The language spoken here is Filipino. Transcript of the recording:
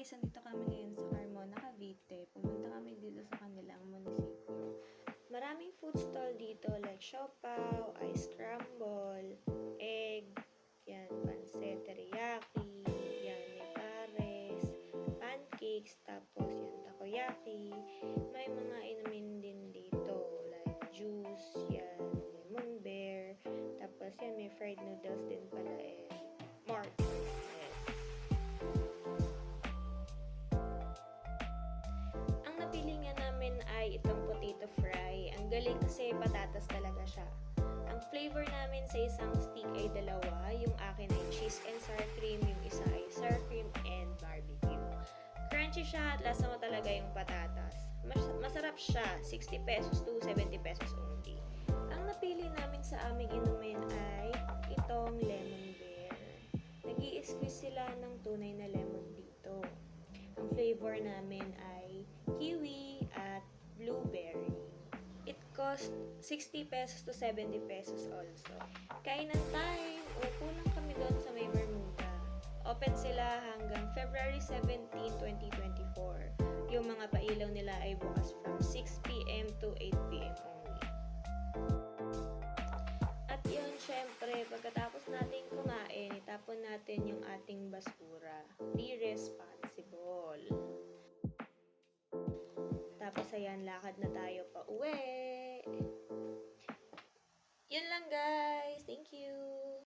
guys, nandito kami ngayon sa Carmona, Cavite. Pumunta kami dito sa kanilang munisipyo. Maraming food stall dito like siopaw, ice scramble, egg, yan, pansit, teriyaki, yan, may pares, pancakes, tapos yan, takoyaki. May mga inumin din dito like juice, yan, lemon bear, tapos yan, may fried noodles din pala and more. Napili nga namin ay itong potato fry. Ang galing kasi patatas talaga siya. Ang flavor namin sa isang stick ay dalawa. Yung akin ay cheese and sour cream. Yung isa ay sour cream and barbecue. Crunchy siya at lasa mo talaga yung patatas. Masarap siya. 60 pesos to 70 pesos only. Ang napili namin sa aming inumin ay itong lemon bear. Nag-i-squeeze sila ng tunay na lemon dito. Ang flavor namin ay kiwi at blueberry. It cost 60 pesos to 70 pesos also. Kainan time, upo lang kami doon sa may Bermuda. Open sila hanggang February 17, 2024. Yung mga pailaw nila ay bukas from 6 p.m. to 8 p.m. only. At yun, syempre, pagkatapos natin kumain, itapon natin yung ating basura. Be responsible. Tapos ayan, lakad na tayo pa uwi. Yun lang guys. Thank you.